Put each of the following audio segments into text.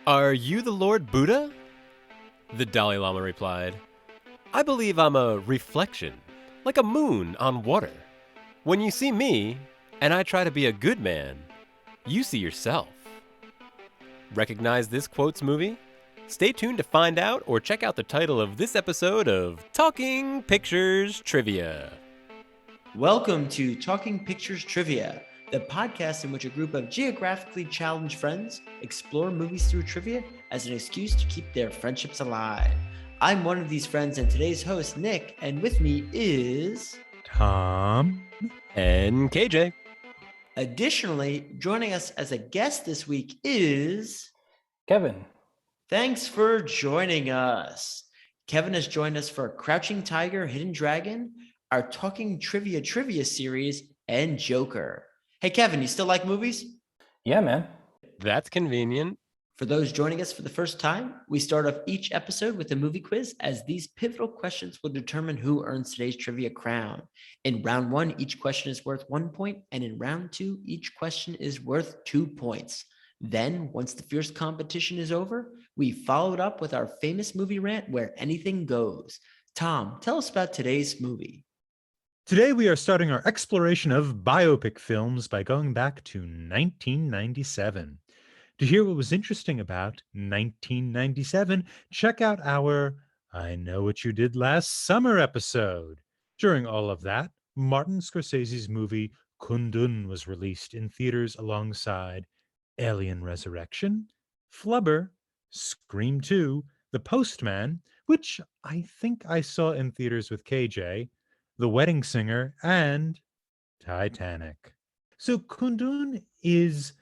Are you the Lord Buddha? The Dalai Lama replied, I believe I'm a reflection, like a moon on water. When you see me, and I try to be a good man, you see yourself. Recognize this quotes movie? Stay tuned to find out or check out the title of this episode of Talking Pictures Trivia. Welcome to Talking Pictures Trivia, the podcast in which a group of geographically challenged friends explore movies through trivia as an excuse to keep their friendships alive. I'm one of these friends and today's host, Nick, and with me is Tom and KJ. Additionally, joining us as a guest this week is Kevin. Thanks for joining us. Kevin has joined us for Crouching Tiger, Hidden Dragon, our Talking Trivia series, and Joker. Hey, Kevin, you still like movies? Yeah, man. That's convenient. For those joining us for the first time, we start off each episode with a movie quiz, as these pivotal questions will determine who earns today's trivia crown. In round 1, each question is worth 1 point, and in round 2, each question is worth 2 points. Then, once the fierce competition is over, we follow it up with our famous movie rant where anything goes. Tom, tell us about today's movie. Today we are starting our exploration of biopic films by going back to 1997. To hear what was interesting about 1997, check out our I Know What You Did Last Summer episode. During all of that, Martin Scorsese's movie Kundun was released in theaters alongside Alien Resurrection, Flubber, Scream 2, The Postman, which I think I saw in theaters with KJ, The Wedding Singer, and Titanic. So Kundun is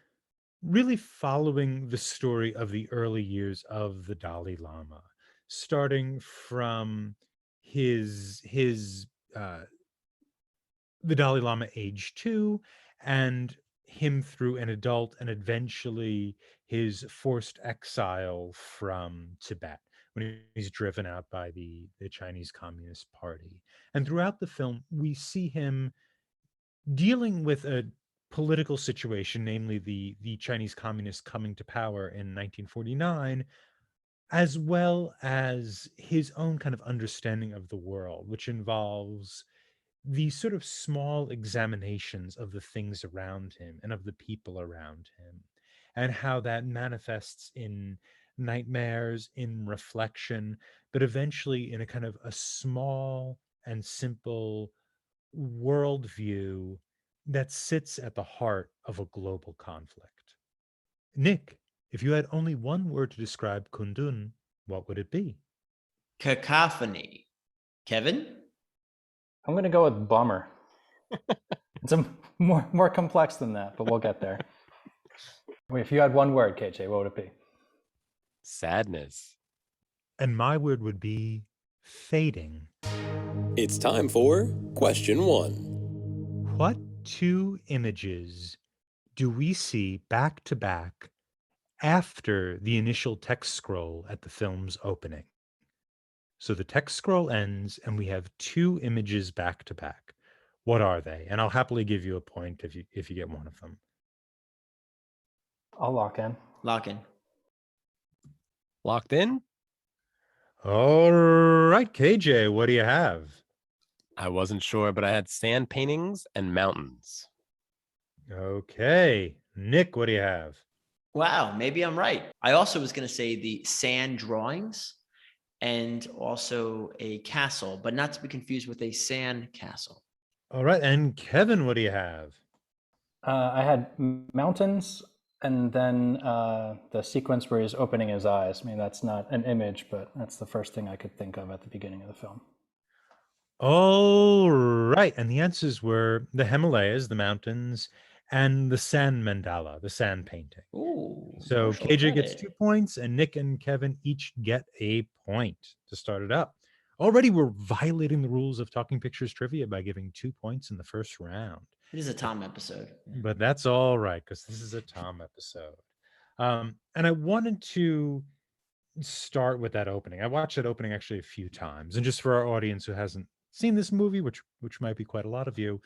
really following the story of the early years of the Dalai Lama, starting from the Dalai Lama age 2 and him through an adult and eventually his forced exile from Tibet when he's driven out by the Chinese Communist Party. And throughout the film, we see him dealing with a political situation, namely the Chinese communists coming to power in 1949, as well as his own kind of understanding of the world, which involves these sort of small examinations of the things around him and of the people around him, and how that manifests in nightmares, in reflection, but eventually in a kind of a small and simple worldview that sits at the heart of a global conflict. Nick, if you had only one word to describe Kundun, what would it be? Cacophony. Kevin? I'm going to go with bummer. It's more complex than that, but we'll get there. Wait, if you had one word, KJ, what would it be? Sadness. And my word would be fading. It's time for question 1. What two images do we see back to back after the initial text scroll at the film's opening? So the text scroll ends and we have two images back to back. What are they? And I'll happily give you a point if you get one of them. I'll lock in. Lock in. Locked in? All right, KJ, what do you have? I wasn't sure, but I had sand paintings and mountains. Okay. Nick, what do you have? Wow, maybe I'm right. I also was going to say the sand drawings and also a castle, but not to be confused with a sand castle. All right. And Kevin, what do you have? I had mountains and then the sequence where he's opening his eyes. I mean, that's not an image, but that's the first thing I could think of at the beginning of the film. All right. And the answers were the Himalayas, the mountains, and the sand mandala, the sand painting. Ooh, So partial KJ gets credit. 2 points, and Nick and Kevin each get a point to start it up. Already we're violating the rules of Talking Pictures Trivia by giving 2 points in the first round. It is a Tom episode. But that's all right, because this is a Tom episode. And I wanted to start with that opening. I watched that opening actually a few times. And just for our audience who hasn't seen this movie, which might be quite a lot of you,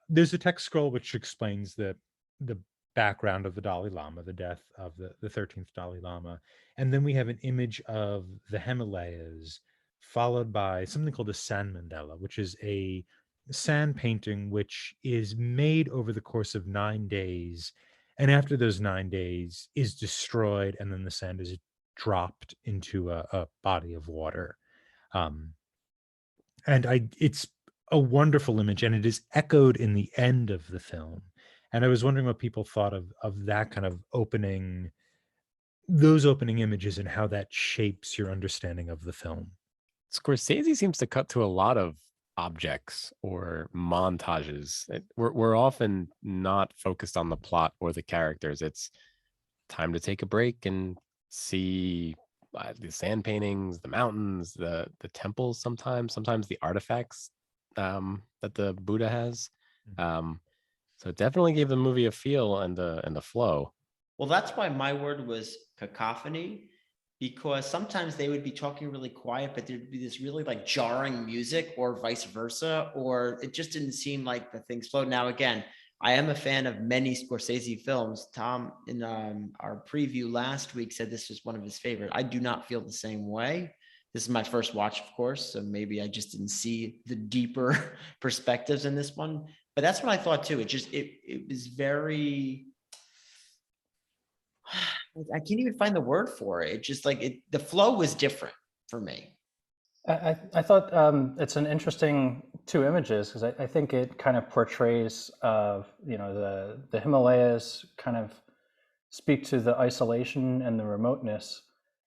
there's a text scroll which explains the background of the Dalai Lama, the death of the 13th Dalai Lama. And then we have an image of the Himalayas, followed by something called a sand mandala, which is a sand painting which is made over the course of 9 days. And after those 9 days is destroyed, and then the sand is dropped into a body of water. And it's a wonderful image, and it is echoed in the end of the film. And I was wondering what people thought of that kind of opening, those opening images, and how that shapes your understanding of the film. Scorsese seems to cut to a lot of objects or montages. We're often not focused on the plot or the characters. It's time to take a break and see the sand paintings, the mountains, the temples. Sometimes the artifacts that the Buddha has. So it definitely gave the movie a feel and a flow. Well, that's why my word was cacophony, because sometimes they would be talking really quiet, but there'd be this really like jarring music, or vice versa, or it just didn't seem like the things flowed. Now, again, I am a fan of many Scorsese films. Tom, in our preview last week, said this was one of his favorite. I do not feel the same way. This is my first watch, of course, so maybe I just didn't see the deeper perspectives in this one. But that's what I thought too. It was very, I can't even find the word for it. It just like the flow was different for me. I thought it's an interesting two images, because I think it kind of portrays the Himalayas kind of speak to the isolation and the remoteness,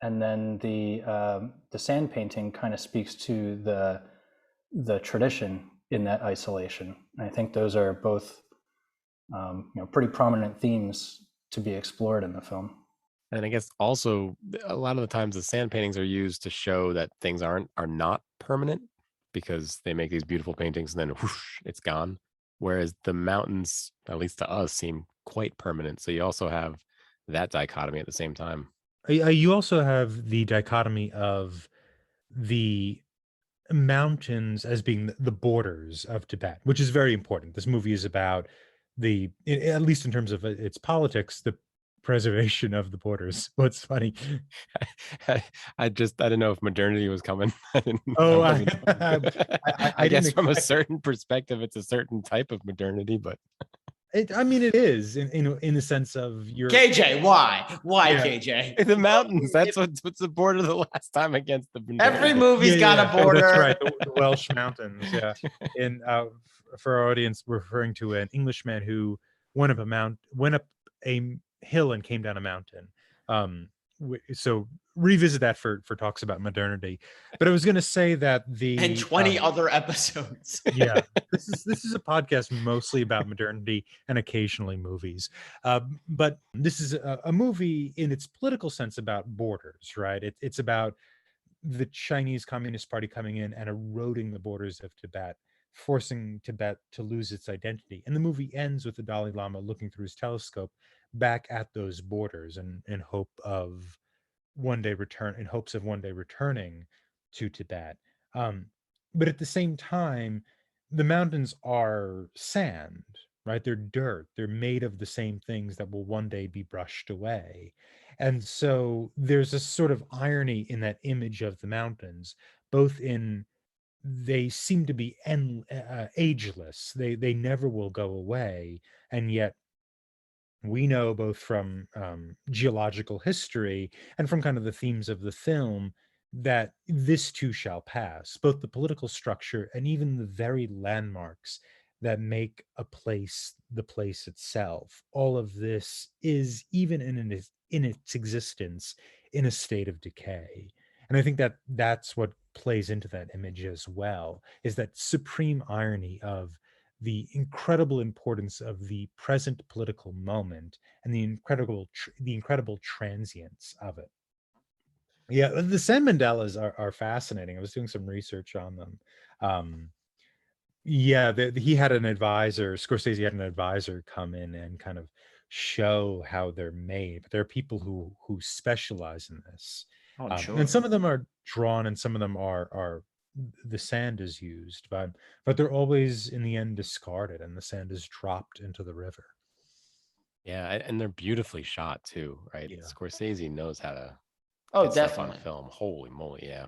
and then the sand painting kind of speaks to the tradition in that isolation. And I think those are both pretty prominent themes to be explored in the film. And I guess also a lot of the times the sand paintings are used to show that things are not permanent, because they make these beautiful paintings and then whoosh, it's gone. Whereas the mountains, at least to us, seem quite permanent. So you also have that dichotomy at the same time. You also have the dichotomy of the mountains as being the borders of Tibet, which is very important. This movie is about at least in terms of its politics, the preservation of the borders. What's funny? I didn't know if modernity was coming. I guess didn't from a expect- certain perspective, it's a certain type of modernity, but it is in the sense of your KJ, why? Why, Yeah. KJ? the mountains. That's what's the border the last time against the Every movie's got a border. That's right, the Welsh mountains. Yeah, in for our audience, we're referring to an Englishman who went up a hill and came down a mountain. So revisit that for talks about modernity. But I was going to say that and 20 other episodes. Yeah, this is a podcast mostly about modernity and occasionally movies. But this is a movie in its political sense about borders, right? It's about the Chinese Communist Party coming in and eroding the borders of Tibet, forcing Tibet to lose its identity. And the movie ends with the Dalai Lama looking through his telescope back at those borders in hopes of one day returning to Tibet. But at the same time, the mountains are sand, right? They're dirt. They're made of the same things that will one day be brushed away. And so there's a sort of irony in that image of the mountains, both in they seem to be ageless. They never will go away, and yet we know both from geological history and from kind of the themes of the film that this too shall pass. Both the political structure and even the very landmarks that make a place the place itself. All of this is, even in its existence, in a state of decay. And I think that that's what plays into that image as well, is that supreme irony of the incredible importance of the present political moment and the incredible transience of it. Yeah, the sand mandalas are fascinating. I was doing some research on them. He had an advisor. Scorsese had an advisor come in and kind of show how they're made. But there are people who specialize in this, Sure. and some of them are drawn, and some of them are the sand is used, but they're always in the end discarded, and the sand is dropped into the river. Yeah, and they're beautifully shot too, right? Yeah. Scorsese knows how to Oh, get stuff on definitely. film. Holy moly, yeah.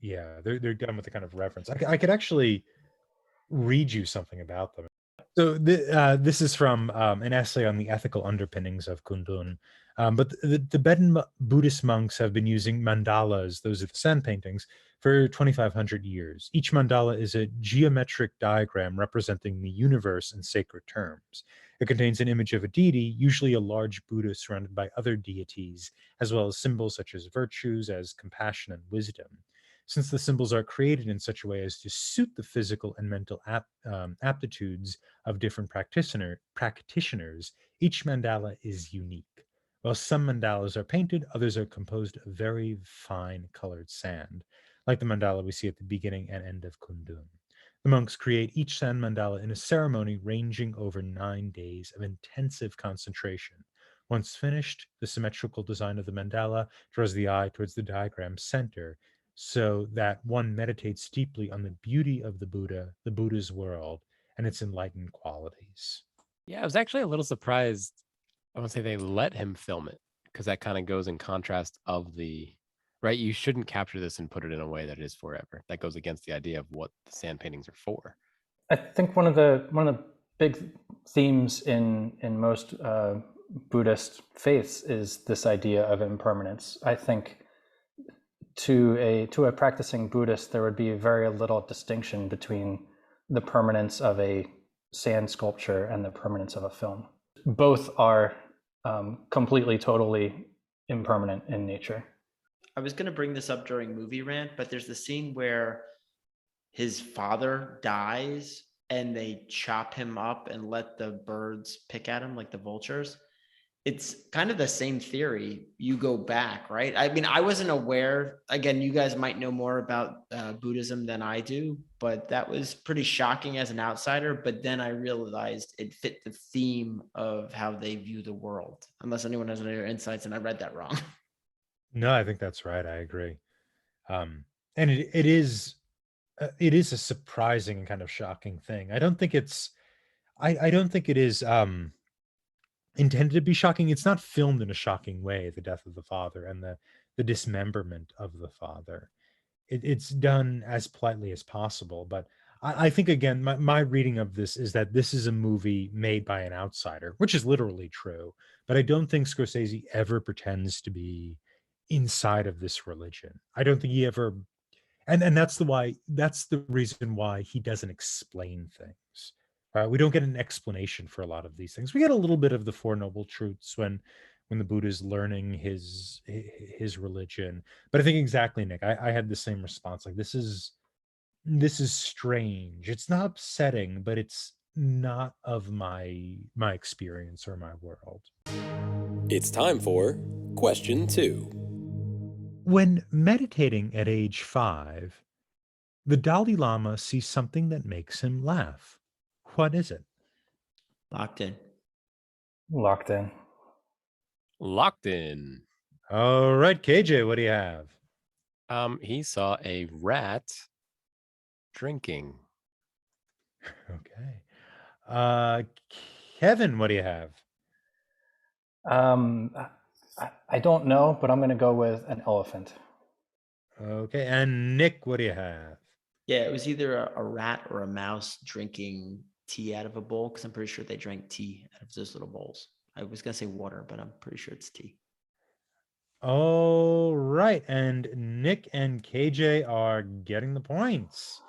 Yeah, they're done with the kind of reference. I could actually read you something about them. So this is from an essay on the ethical underpinnings of Kundun. But the Tibetan Buddhist monks have been using mandalas, those are the sand paintings, for 2,500 years. Each mandala is a geometric diagram representing the universe in sacred terms. It contains an image of a deity, usually a large Buddha surrounded by other deities, as well as symbols such as virtues, as compassion and wisdom. Since the symbols are created in such a way as to suit the physical and mental aptitudes of different practitioners, each mandala is unique. While some mandalas are painted, others are composed of very fine colored sand, like the mandala we see at the beginning and end of Kundun. The monks create each sand mandala in a ceremony ranging over 9 days of intensive concentration. Once finished, the symmetrical design of the mandala draws the eye towards the diagram's center, so that one meditates deeply on the beauty of the Buddha, the Buddha's world, and its enlightened qualities. Yeah, I was actually a little surprised. I want to say they let him film it because that kind of goes in contrast of the right. You shouldn't capture this and put it in a way that it is forever. That goes against the idea of what the sand paintings are for. I think one of the big themes in most Buddhist faiths is this idea of impermanence. I think to a practicing Buddhist, there would be very little distinction between the permanence of a sand sculpture and the permanence of a film. Both are completely, totally impermanent in nature. I was going to bring this up during movie rant, but there's the scene where his father dies and they chop him up and let the birds pick at him like the vultures. It's kind of the same theory. You go back, right? I mean, I wasn't aware. Again, you guys might know more about Buddhism than I do, but that was pretty shocking as an outsider. But then I realized it fit the theme of how they view the world, unless anyone has any other insights and I read that wrong. No, I think that's right. I agree. And it is a surprising and kind of shocking thing. I don't think it's I don't think it is intended to be shocking. It's not filmed in a shocking way, the death of the father and the dismemberment of the father. It's done as politely as possible. But I think, again, my reading of this is that this is a movie made by an outsider, which is literally true. But I don't think Scorsese ever pretends to be inside of this religion. I don't think he ever, and that's the reason why he doesn't explain things. We don't get an explanation for a lot of these things. We get a little bit of the Four Noble Truths when the Buddha is learning his religion. But I think exactly, Nick, I had the same response. Like, this is strange. It's not upsetting, but it's not of my experience or my world. It's time for question 2. When meditating at age 5, the Dalai Lama sees something that makes him laugh. What is it? Locked in. Locked in. Locked in. All right, KJ, what do you have? He saw a rat drinking. Okay. Kevin, what do you have? I don't know, but I'm going to go with an elephant. Okay, and Nick, what do you have? Yeah, it was either a rat or a mouse drinking tea out of a bowl, because I'm pretty sure they drank tea out of those little bowls. I was going to say water, but I'm pretty sure it's tea. All right, and Nick and KJ are getting the points.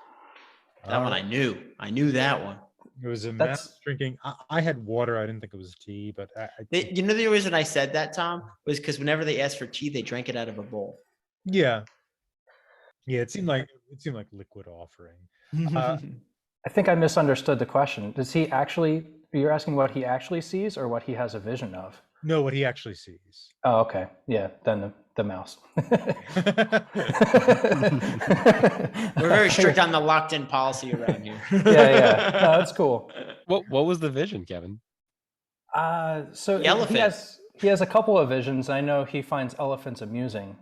That one I knew. I knew that one. It was a mouse drinking. I had water. I didn't think it was tea, but You know the reason I said that, Tom, was because whenever they asked for tea, they drank it out of a bowl. Yeah, it seemed like liquid offering. I think I misunderstood the question. Does he actually? You're asking what he actually sees or what he has a vision of? No, what he actually sees. Oh, okay. Yeah, then the mouse. We're very strict on the locked-in policy around here. Yeah. No, that's cool. What was the vision, Kevin? So The elephant. he has a couple of visions. I know he finds elephants amusing.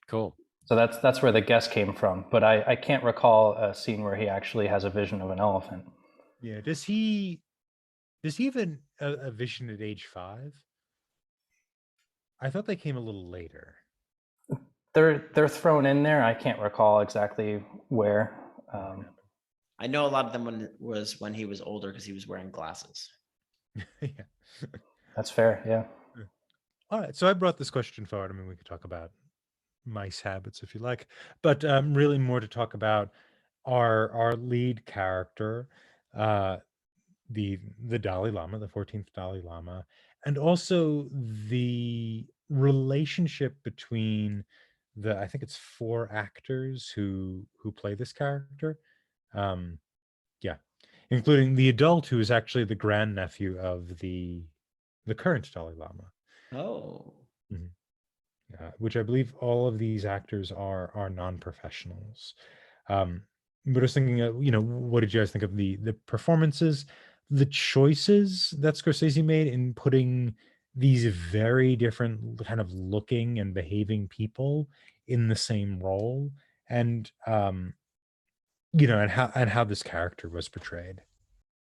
Cool. So that's where the guess came from. But I can't recall a scene where he actually has a vision of an elephant. Yeah. Does he Does he have a vision at age 5? I thought they came a little later. They're thrown in there. I can't recall exactly where. I know a lot of them was when he was older because he was wearing glasses. Yeah. That's fair. Yeah. All right. So I brought this question forward. I mean, we could talk about mice habits if you like, but really more to talk about our lead character, the Dalai Lama, the 14th Dalai Lama, and also the relationship between I think it's 4 actors who play this character. Yeah, including the adult who is actually the grandnephew of the current Dalai Lama. Oh. Mhm. Which I believe all of these actors are non-professionals. But I was thinking, what did you guys think of the performances, the choices that Scorsese made in putting these very different kind of looking and behaving people in the same role, and and how this character was portrayed?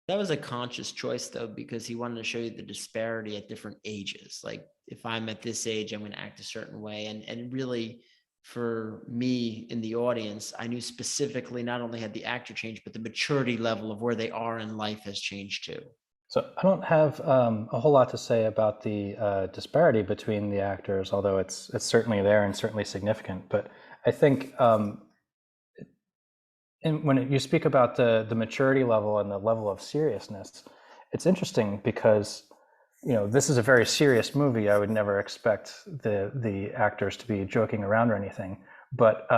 That was a conscious choice, though, because he wanted to show you the disparity at different ages. Like, if I'm at this age, I'm going to act a certain way. And really, for me in the audience, I knew specifically not only had the actor changed, but the maturity level of where they are in life has changed too. So I don't have a whole lot to say about the disparity between the actors, although it's certainly there and certainly significant. But I think when you speak about the maturity level and the level of seriousness, it's interesting because this is a very serious movie. I would never expect the actors to be joking around or anything, but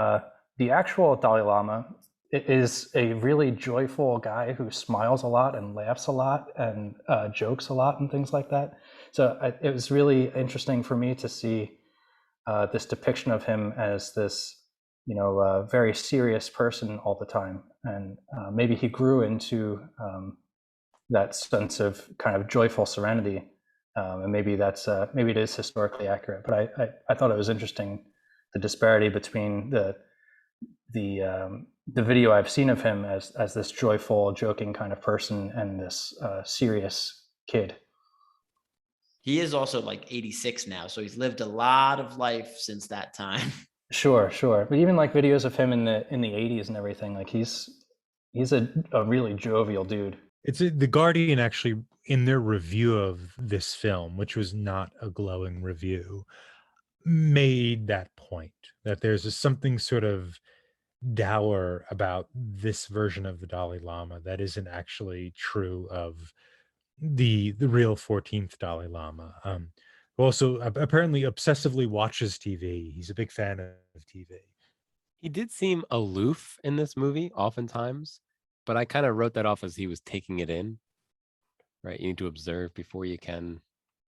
the actual Dalai Lama is a really joyful guy who smiles a lot and laughs a lot and jokes a lot and things like that. So it was really interesting for me to see this depiction of him as this very serious person all the time, and maybe he grew into that sense of kind of joyful serenity, and maybe it is historically accurate. But I thought it was interesting, the disparity between the video I've seen of him as this joyful, joking kind of person and this serious kid. He is also like 86 now, so he's lived a lot of life since that time. Sure. But even like videos of him in the 80s and everything, like he's a really jovial dude. It's the Guardian actually, in their review of this film, which was not a glowing review, made that point that there's something sort of dour about this version of the Dalai Lama that isn't actually true of the real 14th Dalai Lama. Who also apparently obsessively watches TV. He's a big fan of TV. He did seem aloof in this movie oftentimes, but I kind of wrote that off as he was taking it in, right? You need to observe before you can.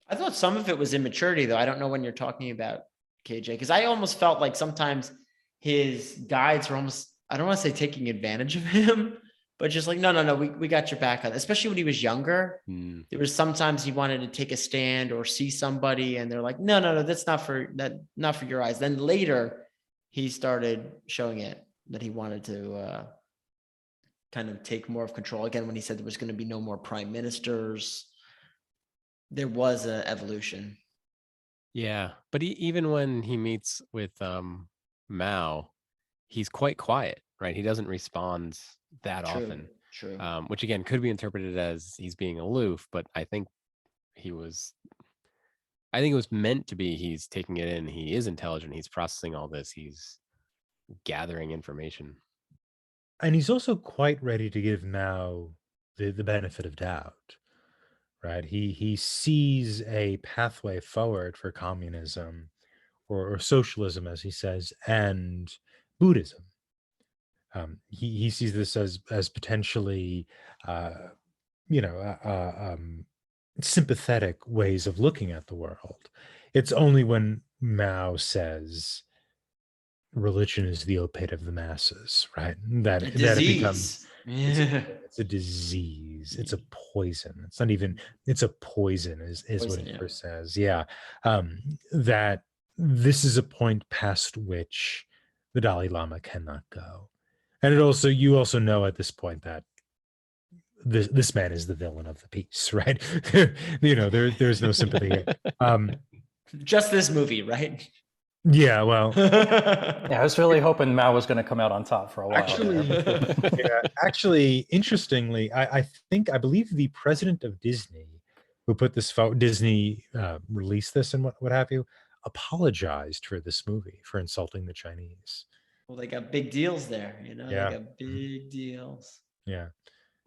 I thought some of it was immaturity, though. I don't know when you're talking about, KJ, because I almost felt like sometimes his guides were almost, I don't want to say taking advantage of him, but just like, no, we got your back on it. Especially when he was younger. There was sometimes he wanted to take a stand or see somebody, and they're like, no, that's not for your eyes. Then later, he started showing it that he wanted to kind of take more of control. Again, when he said there was going to be no more prime ministers, there was an evolution. Yeah, but even when he meets with Mao, he's quite quiet, right? He doesn't respond that often. True. Which again could be interpreted as he's being aloof, but I think it was meant to be he's taking it in. He is intelligent. He's processing all this. He's gathering information. And he's also quite ready to give Mao the benefit of doubt, right? He sees a pathway forward for communism or socialism, as he says, and Buddhism. He sees this as potentially, sympathetic ways of looking at the world. It's only when Mao says religion is the opiate of the masses, right? That it becomes it's a disease. It's a poison. It's not even. It's a poison. Is Poison, what it first says. Yeah, that this is a point past which the Dalai Lama cannot go, and you also know at this point that this man is the villain of the piece, right? There's no sympathy here. Just this movie, right? Yeah, well, Yeah, I was really hoping Mao was going to come out on top for a while. actually, interestingly, I believe the president of Disney, who put this Disney released this and what have you, apologized for this movie for insulting the Chinese. Well, they got big deals there, Yeah. They got big deals. Yeah.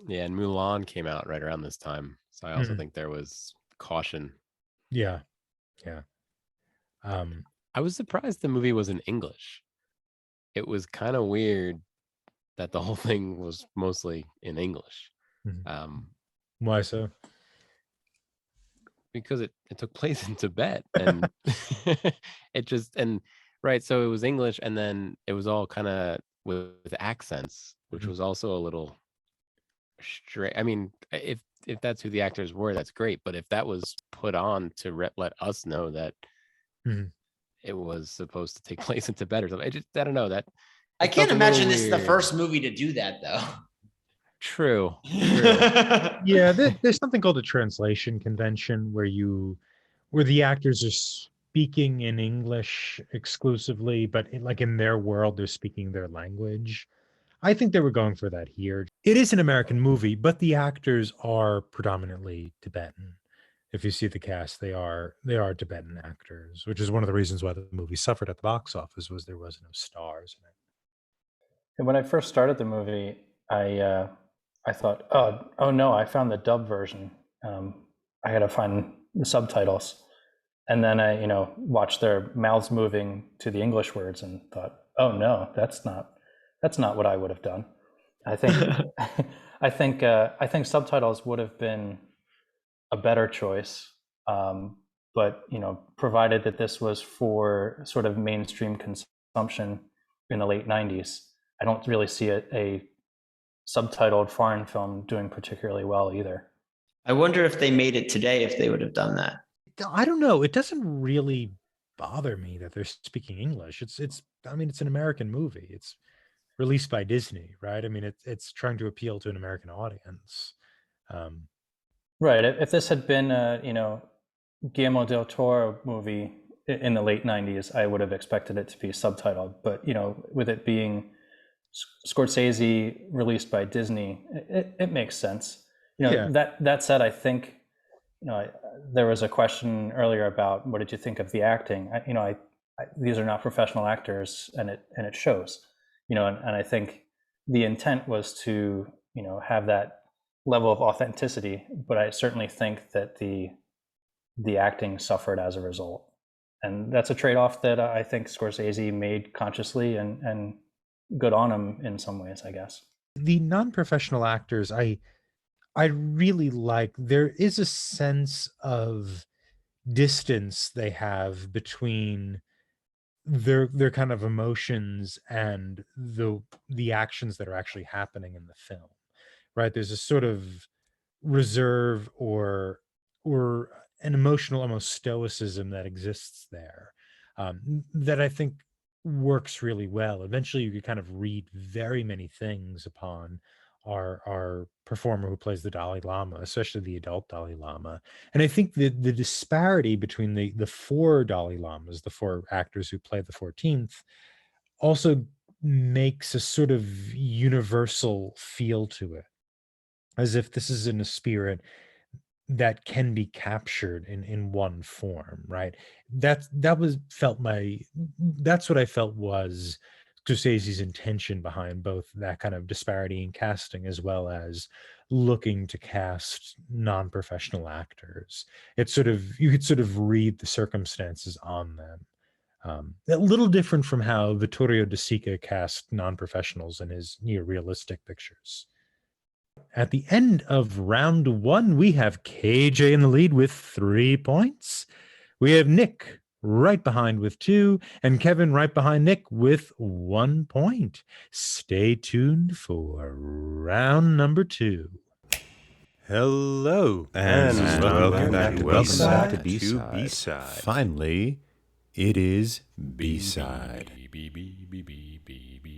Yeah, and Mulan came out right around this time, so I also think there was caution. Yeah. I was surprised the movie was in English. It was kind of weird that the whole thing was mostly in English. Why so? Because it took place in Tibet, and so it was English, and then it was all kind of with accents, which was also a little straight. I mean, if that's who the actors were, that's great. But if that was put on to let us know that it was supposed to take place in Tibet or something, I don't know that. I can't imagine this is the first movie to do that, though. True. Yeah, there's something called a translation convention where the actors are speaking in English exclusively, but in their world, they're speaking their language. I think they were going for that here. It is an American movie, but the actors are predominantly Tibetan. If you see the cast, they are Tibetan actors, which is one of the reasons why the movie suffered at the box office, was there was no stars in it. And when I first started the movie, I thought, oh no, I found the dub version. I had to find the subtitles, and then I watched their mouths moving to the English words and thought, oh no, that's not what I would have done. I think I think subtitles would have been a better choice, but provided that this was for sort of mainstream consumption in the late 90s, I don't really see a subtitled foreign film doing particularly well either. I wonder if they made it today, if they would have done that. I don't know. It doesn't really bother me that they're speaking English. It's an American movie. It's released by Disney, right? I mean, it's trying to appeal to an American audience. Right. If this had been a Guillermo del Toro movie in the late 90s, I would have expected it to be subtitled. But with it being Scorsese released by Disney, it makes sense. That said, I think there was a question earlier about what did you think of the acting. These are not professional actors, and it shows. And I think the intent was to have that level of authenticity, but I certainly think that the acting suffered as a result, and that's a trade-off that I think Scorsese made consciously, and good on him in some ways, I guess. The non-professional actors, I really like. There is a sense of distance they have between their kind of emotions and the actions that are actually happening in the film, right? There's a sort of reserve or an emotional almost stoicism that exists there, that I think works really well. Eventually you could kind of read very many things upon our performer who plays the Dalai Lama, especially the adult Dalai Lama. And I think the disparity between the four Dalai Lamas, the four actors who play the 14th, also makes a sort of universal feel to it, as if this is in a spirit that can be captured in one form, right? That's what I felt was Scorsese's intention behind both that kind of disparity in casting, as well as looking to cast non-professional actors. You could sort of read the circumstances on them. A little different from how Vittorio De Sica cast non-professionals in his near-realistic pictures. At the end of round one, we have KJ in the lead with 3 points. We have Nick right behind with 2, and Kevin right behind Nick with 1 point. Stay tuned for round number 2. Hello, and welcome back to B-Side. Finally, It is B-side.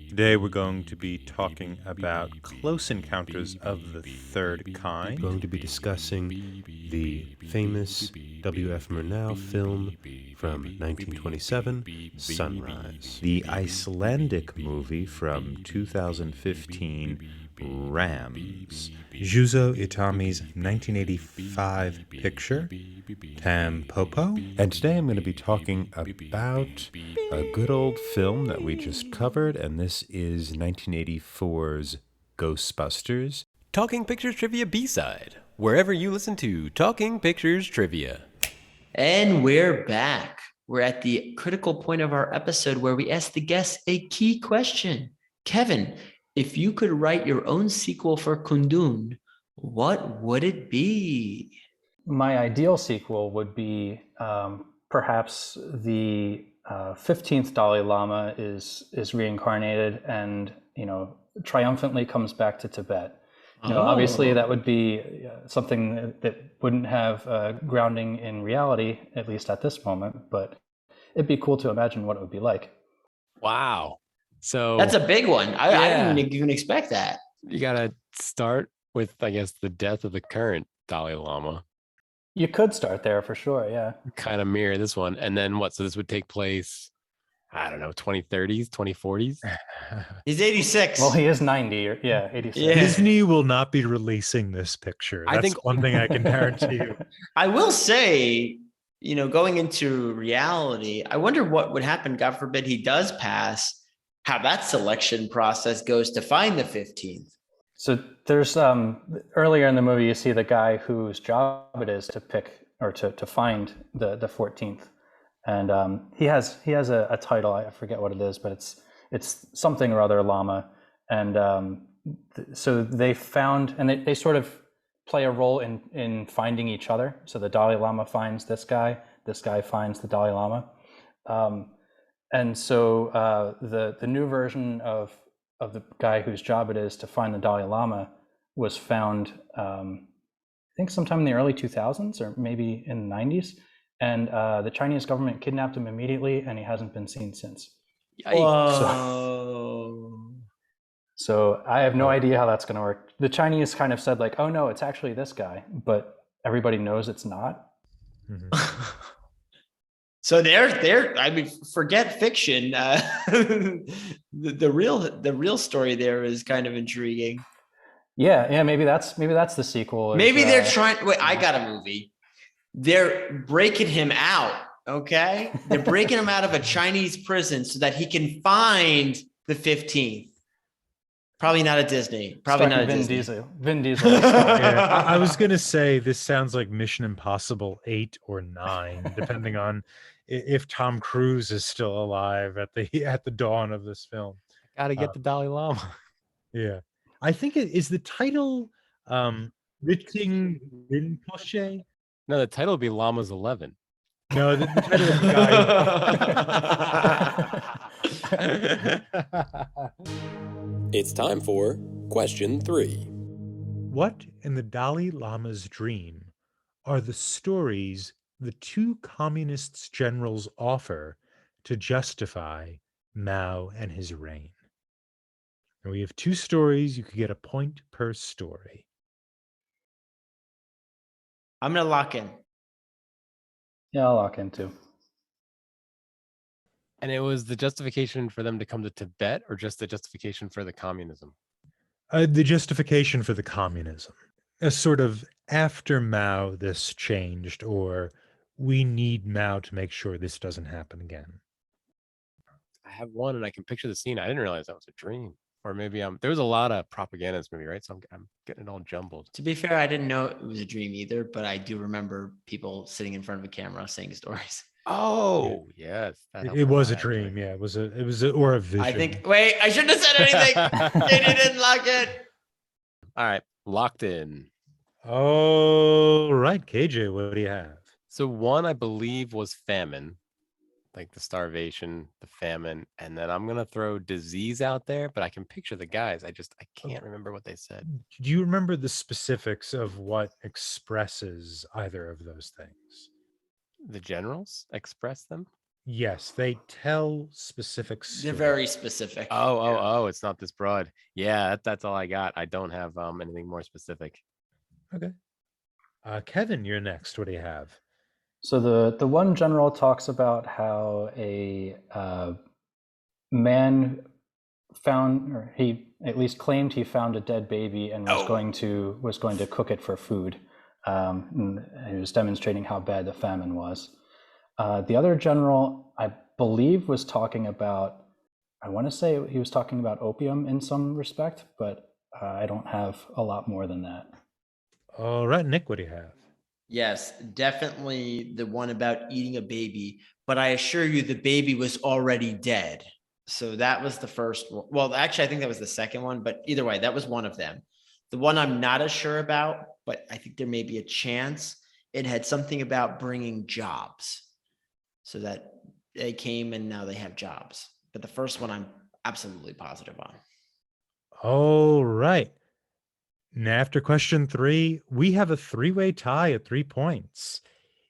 Today we're going to be talking about Close Encounters of the Third Kind. We're going to be discussing the famous W.F. Murnau film from 1927, Sunrise. The Icelandic movie from 2015, Rams. Juzo Itami's 1985 picture, Tam Popo. And today I'm going to be talking about a good old film that we just covered, and this is 1984's Ghostbusters. Talking Pictures Trivia B-side, wherever you listen to Talking Pictures Trivia. And we're back. We're at the critical point of our episode where we ask the guests a key question. Kevin, if you could write your own sequel for Kundun, what would it be? My ideal sequel would be perhaps the 15th Dalai Lama is reincarnated and, triumphantly comes back to Tibet. Obviously that would be something that wouldn't have grounding in reality, at least at this moment, but it'd be cool to imagine what it would be like. Wow. So That's a big one. I didn't even expect that. You got to start with, I guess, the death of the current Dalai Lama. You could start there for sure, yeah. Kind of mirror this one. And then what? So this would take place, I don't know, 2030s, 2040s? He's 86. Well, he is 90, 86. Yeah. Disney will not be releasing this picture. That's I think one thing I can guarantee you. I will say, going into reality, I wonder what would happen, God forbid he does pass, how that selection process goes to find the 15th. So there's earlier in the movie, you see the guy whose job it is to pick or to find the 14th. And he has a title, I forget what it is, but it's something or other Lama. And so they found, and they sort of play a role in finding each other. So the Dalai Lama finds this guy finds the Dalai Lama. And so the new version of the guy whose job it is to find the Dalai Lama was found, I think sometime in the early 2000s or maybe in the 90s. And the Chinese government kidnapped him immediately, and he hasn't been seen since. Whoa. So I have no idea how that's going to work. The Chinese kind of said like, oh no, it's actually this guy, but everybody knows it's not. Mm-hmm. So forget fiction. The real story there is kind of intriguing. Yeah, maybe that's the sequel. Maybe they're trying. Wait, I got a movie. They're breaking him out. Okay, they're breaking him out of a Chinese prison so that he can find the 15th. Probably not a Disney. Probably not a Disney. Vin Diesel. Yeah, I was gonna say this sounds like Mission Impossible 8 or 9, depending on if Tom Cruise is still alive at the dawn of this film. Got to get the Dalai Lama. Yeah, I think it is the title. Richting Rinpoche. No, the title would be Lama's 11. No, the title of the guy. It's time for question 3. What in the Dalai Lama's dream are the stories the two communist generals offer to justify Mao and his reign? And we have 2 stories. You could get a point per story. I'm gonna lock in. Yeah, I'll lock in too. And it was the justification for them to come to Tibet, or just the justification for the communism? The justification for the communism. A sort of after Mao this changed, or we need Mao to make sure this doesn't happen again. I have one and I can picture the scene. I didn't realize that was a dream. Or maybe there was a lot of propaganda in this movie, right? So I'm getting it all jumbled. To be fair, I didn't know it was a dream either, but I do remember people sitting in front of a camera saying stories. Oh, yes. It was a dream. Yeah, it was a or a vision. I think. Wait, I shouldn't have said anything. Katie didn't lock it. All right, locked in. Oh, right, KJ, what do you have? So one, I believe, was famine, like the starvation, the famine, and then I'm gonna throw disease out there, but I can picture the guys. I can't remember what they said. Do you remember the specifics of what expresses either of those things? The generals express them? Yes, they tell specific They're stories. very specific. Oh, it's not this broad. Yeah, that's all I got. I don't have anything more specific. Okay. Kevin, you're next. What do you have? So the one general talks about how a man found, or he at least claimed he found a dead baby and was going to cook it for food. And he was demonstrating how bad the famine was. The other general, I believe, was talking about, I want to say he was talking about opium in some respect, but I don't have a lot more than that. All right, Nick, what do you have? Yes, definitely the one about eating a baby, but I assure you the baby was already dead. So that was the first one. Well, actually, I think that was the second one, but either way, that was one of them. The one I'm not as sure about, but I think there may be a chance, it had something about bringing jobs so that they came and now they have jobs. But the first one I'm absolutely positive on. All right. Now, after question 3, we have a 3-way tie at 3 points.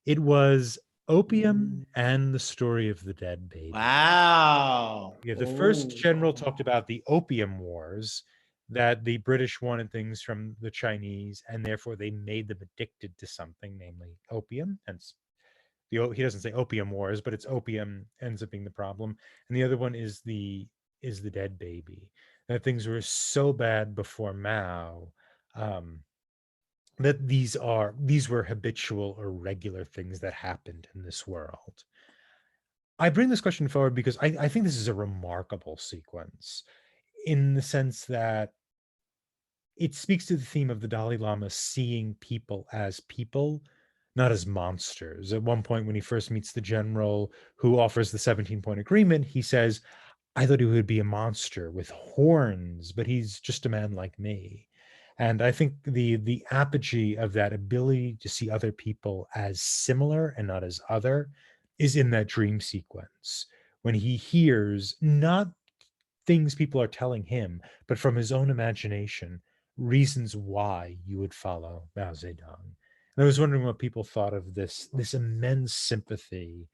It was opium and the story of the dead baby. Wow. Yeah, the first general talked about the opium wars, that the British wanted things from the Chinese, and therefore they made them addicted to something, namely opium. Hence, he doesn't say opium wars, but it's opium ends up being the problem. And the other one is the dead baby. That things were so bad before Mao, that these were habitual or regular things that happened in this world. I bring this question forward because I think this is a remarkable sequence in the sense that it speaks to the theme of the Dalai Lama seeing people, not as monsters. At one point, when he first meets the general who offers the 17-point agreement, he says, I thought he would be a monster with horns, but he's just a man like me. And I think the apogee of that ability to see other people as similar and not as other is in that dream sequence when he hears not things people are telling him, but from his own imagination, reasons why you would follow Mao Zedong. And I was wondering what people thought of this immense sympathy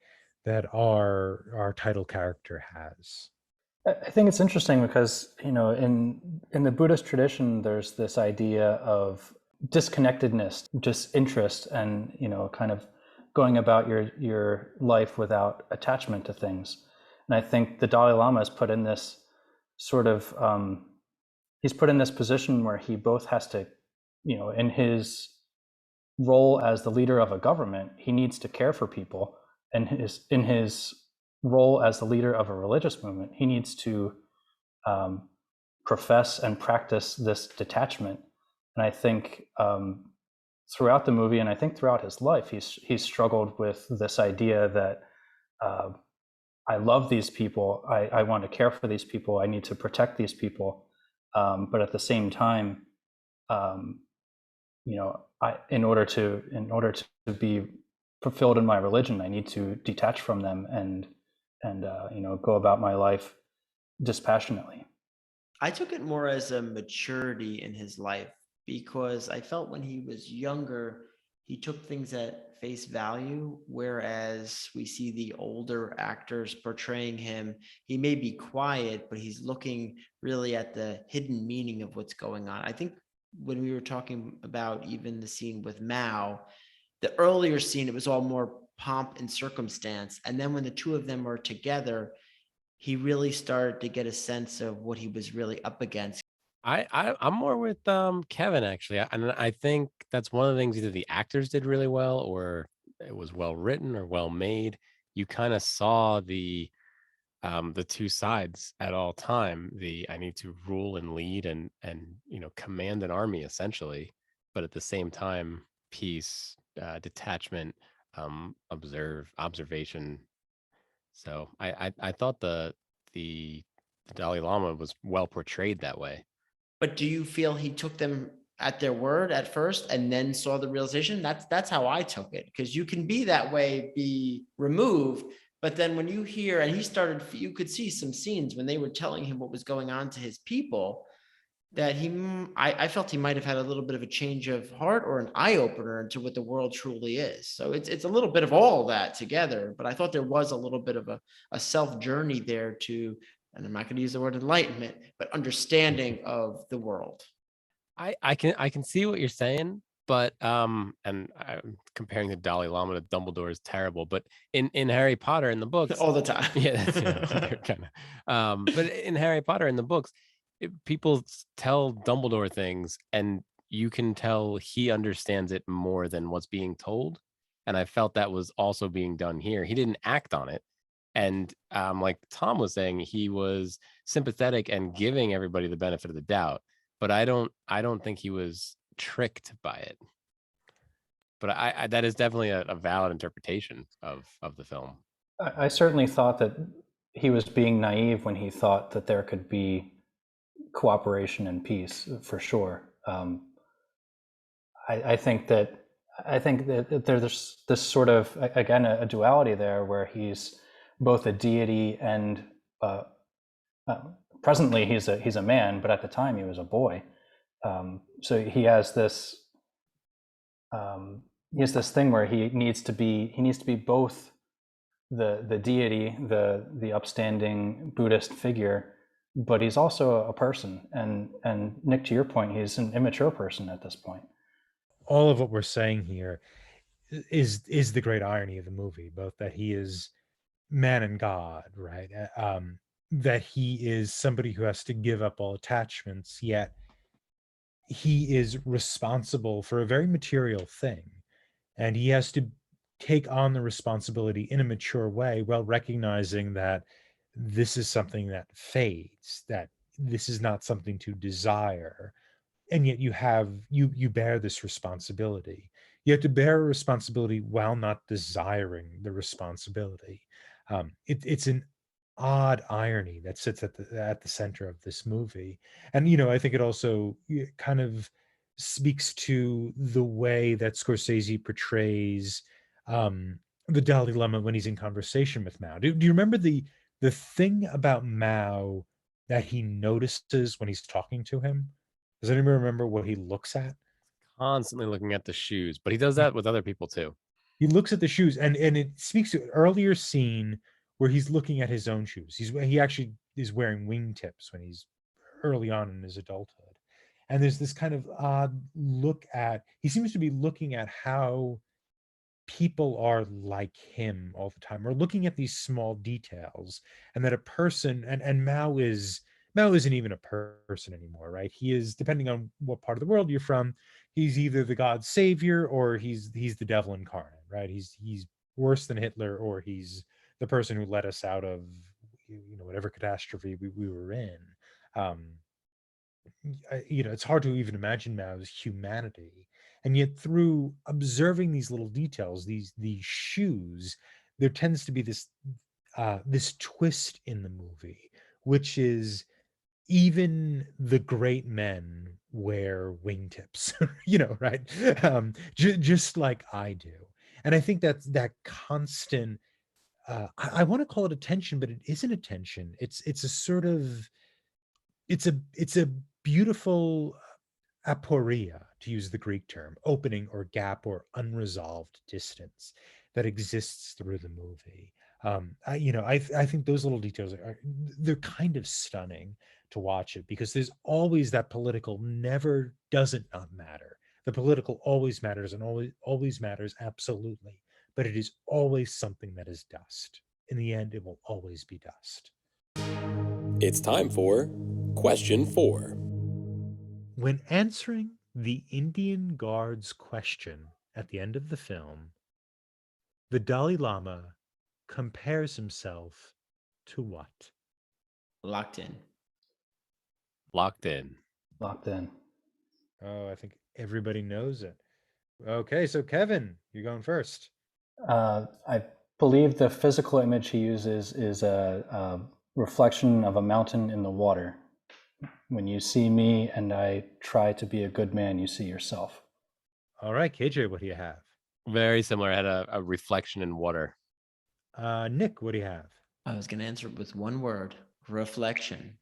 that our title character has. I think it's interesting because, in the Buddhist tradition, there's this idea of disconnectedness, disinterest, and kind of going about your life without attachment to things. And I think the Dalai Lama has put in this sort of he's put in this position where he both has to, in his role as the leader of a government, he needs to care for people, and in his role as the leader of a religious movement, he needs to profess and practice this detachment. And I think throughout the movie, and I think throughout his life, he's struggled with this idea that I love these people, I want to care for these people, I need to protect these people, but at the same time, in order to be fulfilled in my religion, I need to detach from them and go about my life dispassionately. I took it more as a maturity in his life because I felt when he was younger, he took things at face value, whereas we see the older actors portraying him, he may be quiet, but he's looking really at the hidden meaning of what's going on. I think when we were talking about even the scene with Mao, the earlier scene, it was all more pomp and circumstance. And then when the two of them are together, he really started to get a sense of what he was really up against. I'm more with Kevin actually, and I think that's one of the things either the actors did really well or it was well written or well made. You kind of saw the two sides at all time. The I need to rule and lead and command an army essentially, but at the same time, peace, detachment, observation. So I thought the Dalai Lama was well portrayed that way. But do you feel he took them at their word at first and then saw the realization? That's how I took it, because you can be that way, be removed, but then when you hear, and you could see some scenes when they were telling him what was going on to his people, that I felt he might have had a little bit of a change of heart or an eye opener into what the world truly is. So it's a little bit of all that together, but I thought there was a little bit of a self journey there to, and I'm not going to use the word enlightenment, but understanding of the world. I can see what you're saying, but and I'm comparing the Dalai Lama to Dumbledore is terrible, but in Harry Potter in the books, All the time. yeah, that's, they're kind of but in Harry Potter in the books, people tell Dumbledore things, and you can tell he understands it more than what's being told, and I felt that was also being done here. He didn't act on it, and like Tom was saying, he was sympathetic and giving everybody the benefit of the doubt, but I don't think he was tricked by it. But I that is definitely a valid interpretation of the film. I certainly thought that he was being naive when he thought that there could be cooperation and peace, for sure. I think that there's this sort of, again, a duality there where he's both a deity and presently he's a man, but at the time he was a boy. So he has this thing where he needs to be both the deity, the upstanding Buddhist figure, but he's also a person. And Nick, to your point, he's an immature person at this point. All of what we're saying here is the great irony of the movie, both that he is man and God, right? That he is somebody who has to give up all attachments, yet he is responsible for a very material thing, and he has to take on the responsibility in a mature way while recognizing that this is something that fades, that this is not something to desire, and yet you bear this responsibility. You have to bear a responsibility while not desiring the responsibility. It's an odd irony that sits at the center of this movie, and I think it also kind of speaks to the way that Scorsese portrays the Dalai Lama when he's in conversation with Mao. Do you remember the thing about Mao that he notices when he's talking to him? Does anybody remember what he looks at? Constantly looking at the shoes, but he does that with other people too. He looks at the shoes, and it speaks to an earlier scene where he's looking at his own shoes. He actually is wearing wingtips when he's early on in his adulthood, and there's this kind of odd look at. He seems to be looking at how people are like him all the time, or looking at these small details, and that a person and Mao isn't even a person anymore, right? He is, depending on what part of the world you're from, he's either the God savior or he's the devil incarnate, right? He's worse than Hitler, or he's the person who let us out of whatever catastrophe we were in. Um, it's hard to even imagine Mao's humanity, and yet through observing these little details, these shoes, there tends to be this twist in the movie, which is even the great men wear wingtips, right? Just like I do. And I think that constant, I want to call it attention, but it isn't attention. It's a sort of, it's a beautiful aporia, to use the Greek term, opening or gap or unresolved distance that exists through the movie. I think those little details they're kind of stunning to watch it, because there's always that political never doesn't not matter. The political always matters, and always matters absolutely, but it is always something that is dust. In the end, it will always be dust. It's time for question 4. When answering the Indian guard's question at the end of the film, the Dalai Lama compares himself to what? Locked in. Locked in. Locked in. Oh, I think everybody knows it. Okay, so Kevin, you're going first. I believe the physical image he uses is a reflection of a mountain in the water. When you see me and I try to be a good man, you see yourself. All right, KJ, what do you have? Very similar. I had a reflection in water. Nick, what do you have? I was going to answer it with one word: reflection.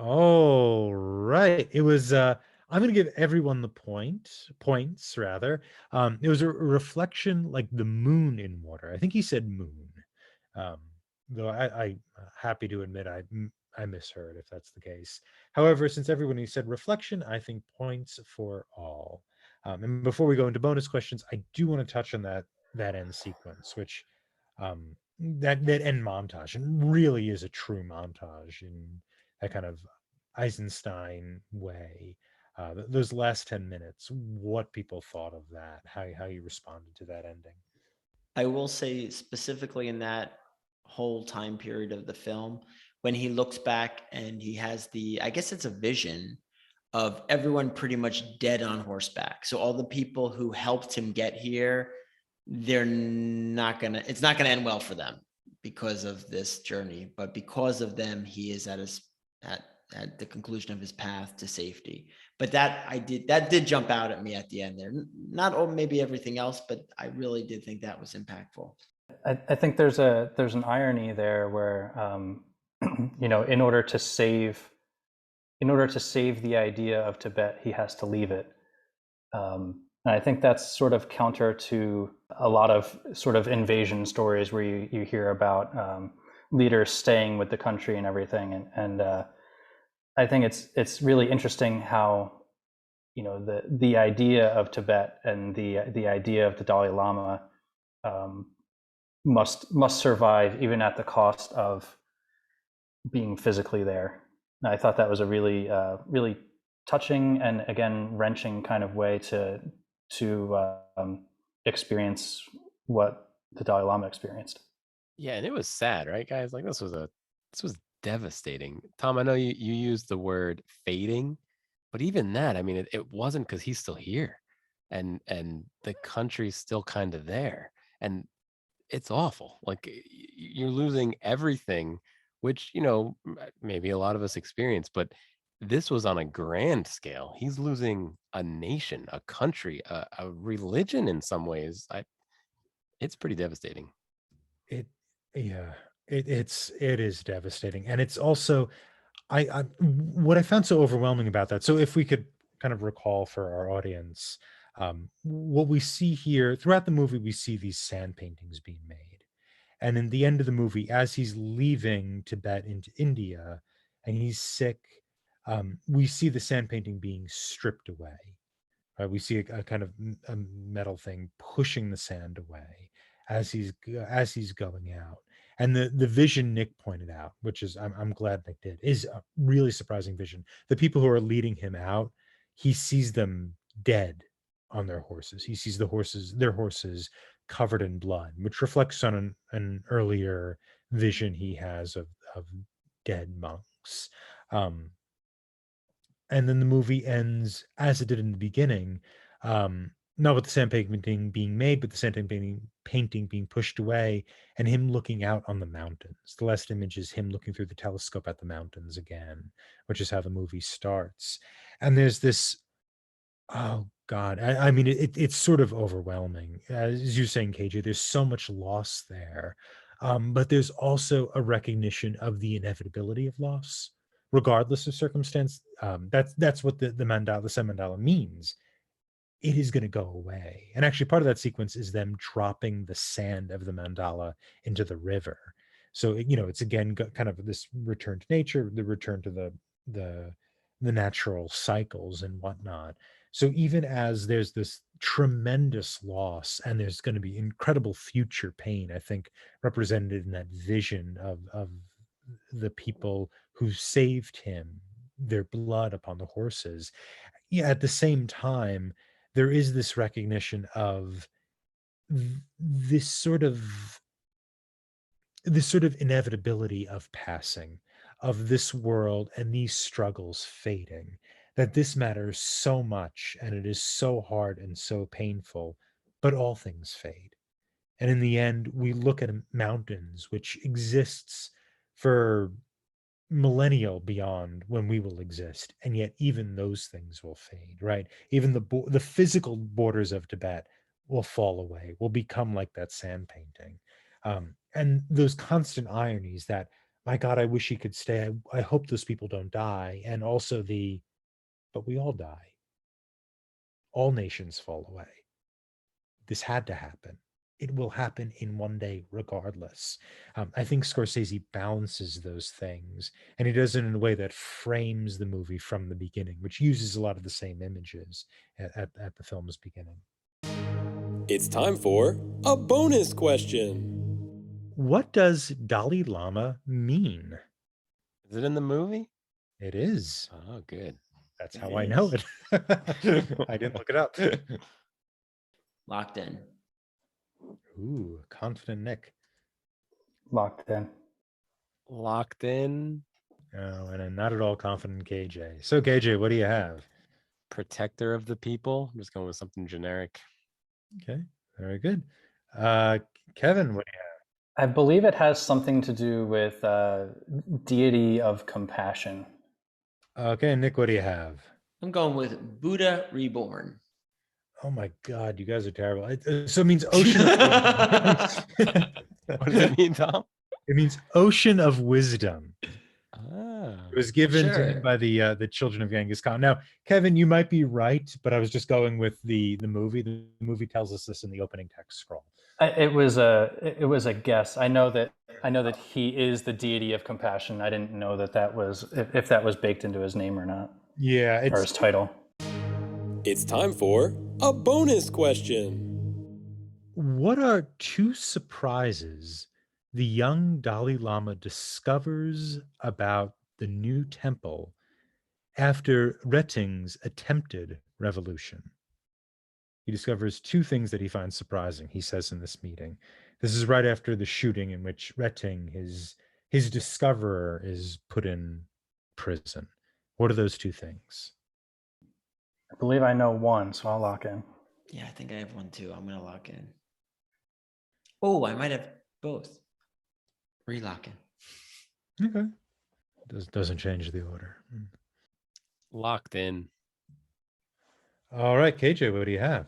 Oh, right. It was I'm gonna give everyone the points rather. It was a reflection like the moon in water. I think he said moon. Um, though I happy to admit I misheard if that's the case. However, since everyone who said reflection, I think points for all. And before we go into bonus questions, I do want to touch on that end sequence, which that end montage and really is a true montage in that kind of Eisenstein way. Those last 10 minutes, what people thought of that, how you responded to that ending. I will say specifically in that whole time period of the film, when he looks back and he has I guess it's a vision of everyone pretty much dead on horseback. So all the people who helped him get here, it's not gonna end well for them because of this journey. But because of them, he is at the conclusion of his path to safety. But that did jump out at me at the end there. Not maybe everything else, but I really did think that was impactful. I think there's an irony there where in order to save the idea of Tibet, he has to leave it. And I think that's sort of counter to a lot of sort of invasion stories where you hear about leaders staying with the country and everything. And I think it's really interesting how the idea of Tibet and the idea of the Dalai Lama must survive even at the cost of being physically there. And I thought that was a really really touching and again wrenching kind of way to experience what the Dalai Lama experienced. Yeah, and it was sad, right, guys? Like this was devastating. Tom, I know you used the word fading, but even that, I mean, it wasn't because he's still here, and the country's still kind of there, and it's awful. Like you're losing everything, which maybe a lot of us experience, but this was on a grand scale. He's losing a nation, a country, a religion in some ways. It's pretty devastating. It yeah, it is devastating. And it's also I what I found so overwhelming about that. So if we could kind of recall for our audience, what we see here throughout the movie, we see these sand paintings being made. And in the end of the movie, as he's leaving Tibet into India and he's sick, we see the sand painting being stripped away. We see a kind of a metal thing pushing the sand away as he's going out. And the vision Nick pointed out, which is I'm glad Nick did, is a really surprising vision. The people who are leading him out, he sees them dead on their horses. He sees their horses covered in blood, which reflects on an earlier vision he has of dead monks. Um, and then the movie ends as it did in the beginning, not with the sand painting being made, but the sand painting being pushed away and him looking out on the mountains. The last image is him looking through the telescope at the mountains again, which is how the movie starts. And there's this, oh God, I mean, it's sort of overwhelming. As you're saying, KJ, there's so much loss there. But there's also a recognition of the inevitability of loss, regardless of circumstance. That's what the mandala, the Sen mandala means. It is going to go away. And actually, part of that sequence is them dropping the sand of the mandala into the river. So it's again kind of this return to nature, the return to the natural cycles and whatnot. So even as there's this tremendous loss and there's going to be incredible future pain, I think represented in that vision of the people who saved him, their blood upon the horses. Yeah, at the same time, there is this recognition of this sort of inevitability of passing, of this world and these struggles fading, that this matters so much and it is so hard and so painful, but all things fade. And in the end, we look at mountains, which exists for millennial beyond when we will exist, and yet even those things will fade, right? Even the physical borders of Tibet will fall away, will become like that sand painting. And those constant ironies that my God, I wish he could stay. I hope those people don't die. And also but we all die. All nations fall away. This had to happen. It will happen in one day, regardless. I think Scorsese balances those things, and he does it in a way that frames the movie from the beginning, which uses a lot of the same images at the film's beginning. It's time for a bonus question. What does Dalai Lama mean? Is it in the movie? It is. Oh, good. That's how I know it. I didn't look it up. Locked in. Ooh, confident Nick. Locked in. Locked in. Oh, and I'm not at all confident KJ. So KJ, what do you have? Protector of the people. I'm just going with something generic. Okay, very good. Kevin, what do you I believe it has something to do with deity of compassion. have? Okay, Nick, what do you have? I'm going with Buddha Reborn. Oh my God, you guys are terrible. So it means ocean of wisdom. What does it mean, Tom? It means ocean of wisdom. Ah. It was given to Sure. him by the children of Genghis Khan. Now, Kevin, you might be right, but I was just going with the movie. The movie tells us this in the opening text scroll. It was a guess. I know that he is the deity of compassion. I didn't know that was if that was baked into his name or not. Yeah, Or his title. It's time for a bonus question. What are two surprises the young Dalai Lama discovers about the new temple after Reting's attempted revolution? He discovers two things that he finds surprising, he says in this meeting. This is right after the shooting in which Reting, his discoverer, is put in prison. What are those two things? I believe I know one, so I'll lock in. Yeah, I think I have one too. I'm going to lock in. Oh, I might have both. Relock in. Okay. Doesn't change the order. Locked in. All right, KJ, what do you have?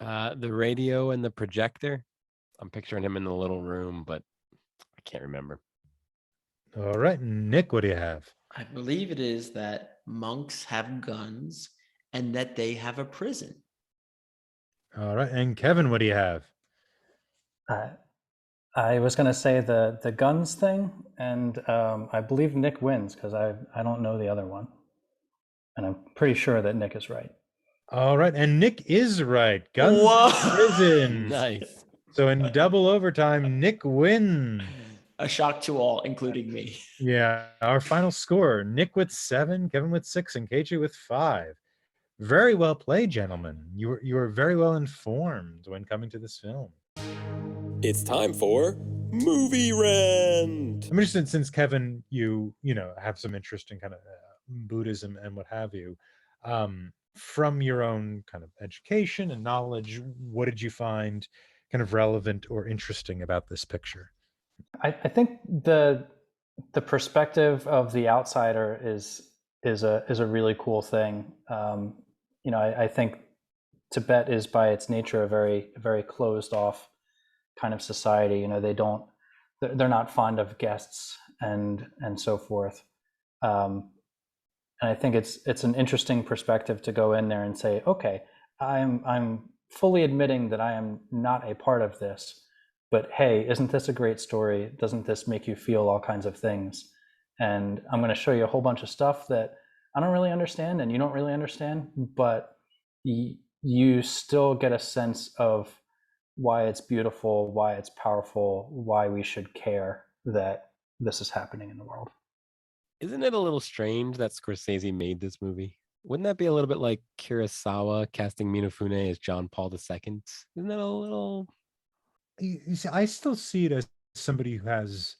The radio and the projector. I'm picturing him in the little room, but I can't remember. All right, Nick, what do you have? I believe it is that monks have guns and that they have a prison. All right, and Kevin, what do you have? I was going to say the guns thing, and I believe Nick wins because I don't know the other one, and I'm pretty sure that Nick is right. All right, and Nick is right. Guns Whoa. in prison. Nice. So in double overtime, Nick wins. A shock to all, including me. Yeah, our final score: Nick with 7, Kevin with 6, and KJ with 5. Very well played, gentlemen. You were very well informed when coming to this film. It's time for Movie Rent. I'm interested, since Kevin, you have some interest in kind of Buddhism and what have you. From your own kind of education and knowledge, what did you find kind of relevant or interesting about this picture? I think the perspective of the outsider is a really cool thing. I think Tibet is by its nature a very, very closed off kind of society. They're not fond of guests and so forth. And I think it's an interesting perspective to go in there and say, okay, I'm fully admitting that I am not a part of this, but hey, isn't this a great story? Doesn't this make you feel all kinds of things? And I'm going to show you a whole bunch of stuff that I don't really understand and you don't really understand, but you still get a sense of why it's beautiful, why it's powerful, why we should care that this is happening in the world. Isn't it a little strange that Scorsese made this movie? Wouldn't that be a little bit like Kurosawa casting Minofune as John Paul II? Isn't that a little... You see, I still see it as somebody who has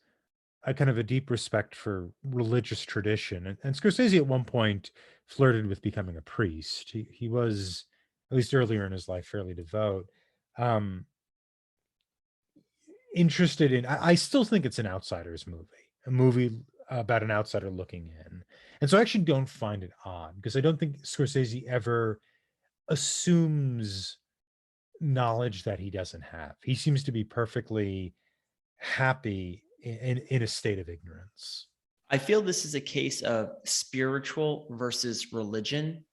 a kind of a deep respect for religious tradition. And Scorsese at one point flirted with becoming a priest. He was, at least earlier in his life, fairly devout. Interested in, I still think it's an outsider's movie, a movie about an outsider looking in. And so I actually don't find it odd, because I don't think Scorsese ever assumes knowledge that he doesn't have. He seems to be perfectly happy in a state of ignorance. I feel this is a case of spiritual versus religion,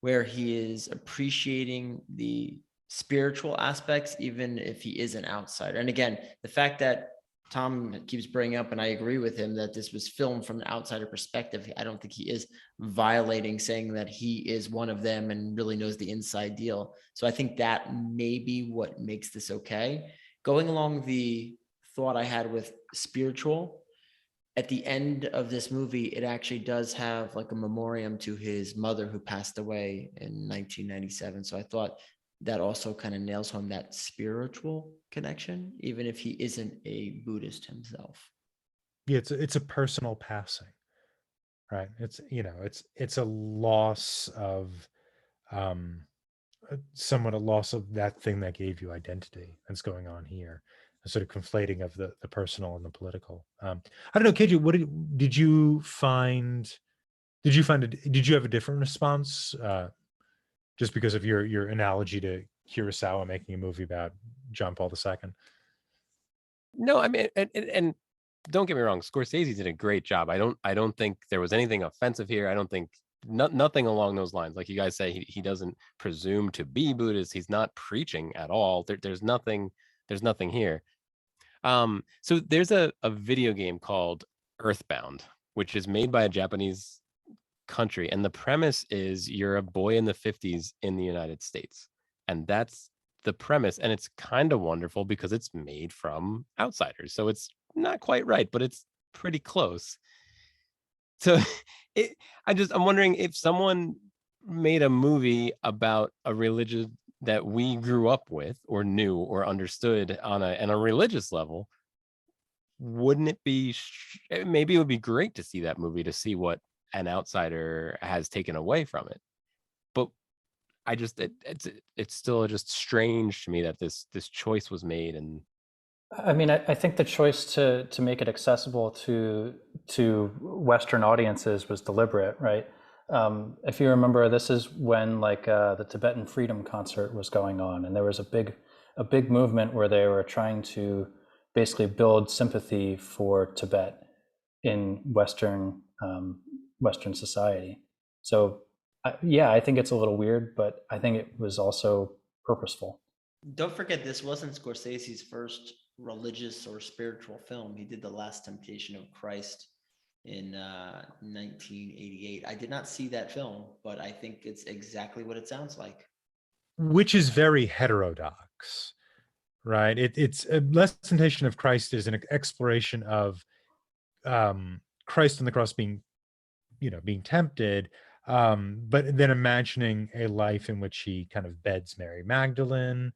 where he is appreciating the spiritual aspects, even if he is an outsider. And again, the fact that Tom keeps bringing up, and I agree with him, that this was filmed from the outsider perspective, I don't think he is violating saying that he is one of them and really knows the inside deal. So I think that may be what makes this okay. Going along the thought I had with spiritual, at the end of this movie, it actually does have like a memoriam to his mother who passed away in 1997. So I thought that also kind of nails home that spiritual connection, even if he isn't a Buddhist himself. Yeah, it's a personal passing, right? It's a loss of somewhat a loss of that thing that gave you identity that's going on here, a sort of conflating of the personal and the political. I don't know, KJ, what did you find? Did you have a different response, just because of your analogy to Kurosawa making a movie about John Paul II? No, I mean, and don't get me wrong, Scorsese did a great job. I don't think there was anything offensive here. I don't think nothing along those lines. Like you guys say, he doesn't presume to be Buddhist. He's not preaching at all. There's nothing here. So there's a video game called Earthbound, which is made by a Japanese country, and the premise is you're a boy in the 50s in the United States, and that's the premise. And it's kind of wonderful because it's made from outsiders, so it's not quite right, but it's pretty close. So I'm wondering if someone made a movie about a religion that we grew up with or knew or understood on a religious level, wouldn't it be maybe it would be great to see that movie, to see what an outsider has taken away from it. But I just it's still just strange to me that this choice was made. And I mean, I think the choice to make it accessible to Western audiences was deliberate, right? If you remember, this is when the Tibetan Freedom Concert was going on, and there was a big movement where they were trying to basically build sympathy for Tibet in Western society. So yeah, I think it's a little weird, but I think it was also purposeful. Don't forget, this wasn't Scorsese's first religious or spiritual film. He did The Last Temptation of Christ in 1988. I did not see that film, but I think it's exactly what it sounds like. Which is very heterodox, right? It's Last Temptation of Christ is an exploration of Christ on the cross being tempted, but then imagining a life in which he kind of beds Mary Magdalene.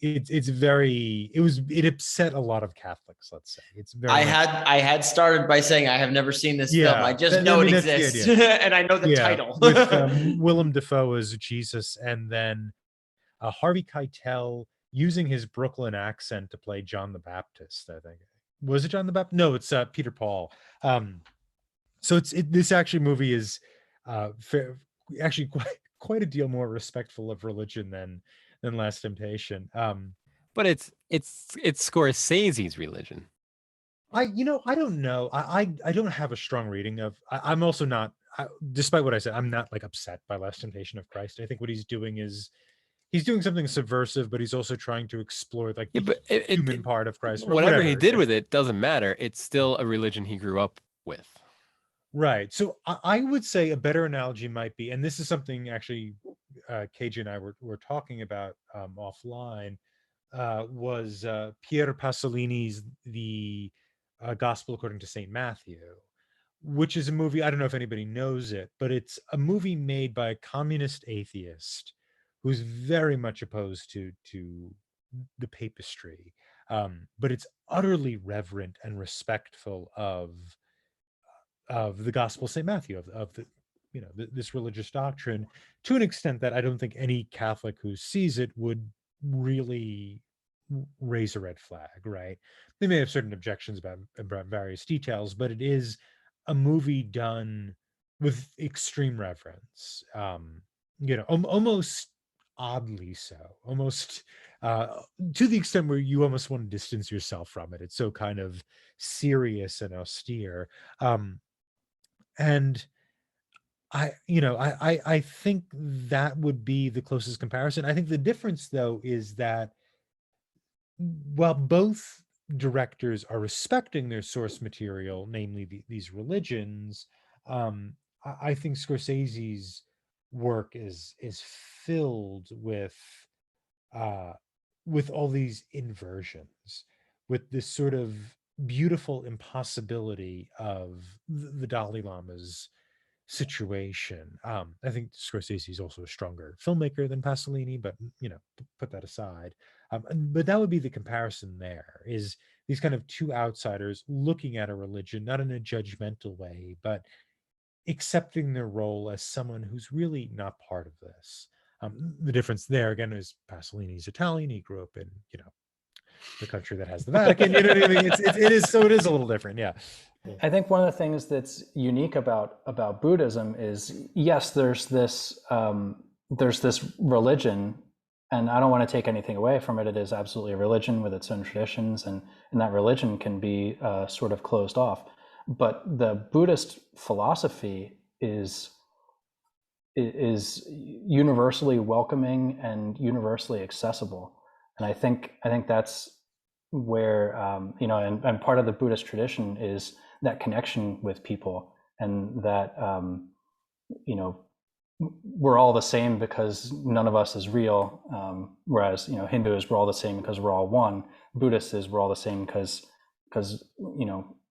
It upset a lot lot of Catholics, let's say. It's very I had started by saying I have never seen this film. I just know it exists, and I know the title. With Willem Dafoe as Jesus, and then Harvey Keitel using his Brooklyn accent to play John the Baptist. I think, was it John the Baptist? No, it's Peter Paul. So this actually movie is actually quite a deal more respectful of religion than Last Temptation. But it's Scorsese's religion. I don't know. I don't have a strong reading of. I'm also not. Despite what I said, I'm not upset by Last Temptation of Christ. I think what he's doing is he's doing something subversive, but he's also trying to explore the human part of Christ. Whatever he did with it doesn't matter. It's still a religion he grew up with. Right. So I would say a better analogy might be, and this is something actually KJ and I were talking about offline, was Pier Pasolini's The Gospel According to St. Matthew, which is a movie, I don't know if anybody knows it, but it's a movie made by a communist atheist who's very much opposed to the papistry, but it's utterly reverent and respectful of the Gospel of St. Matthew, of the this religious doctrine, to an extent that I don't think any Catholic who sees it would really raise a red flag, right? They may have certain objections about various details, but it is a movie done with extreme reverence. Almost oddly so, almost to the extent where you almost want to distance yourself from it. It's so kind of serious and austere. And I think that would be the closest comparison. I think the difference, though, is that while both directors are respecting their source material, namely these religions, I think Scorsese's work is filled uh, with all these inversions, with this sort of beautiful impossibility of the Dalai Lama's situation. I think Scorsese is also a stronger filmmaker than Pasolini, but put that aside. But that would be the comparison. There is these kind of two outsiders looking at a religion, not in a judgmental way, but accepting their role as someone who's really not part of this. The difference there again is Pasolini's Italian. He grew up in the country that has the Vatican. You know what I mean? It is a little different. Yeah. I think one of the things that's unique about Buddhism is, yes, there's this religion, and I don't want to take anything away from it. It is absolutely a religion with its own traditions, and that religion can be sort of closed off. But the Buddhist philosophy is universally welcoming and universally accessible, and I think that's where and part of the Buddhist tradition is that connection with people, and that we're all the same because none of us is real. Whereas Hindus, we're all the same because we're all one. Buddhists is we're all the same because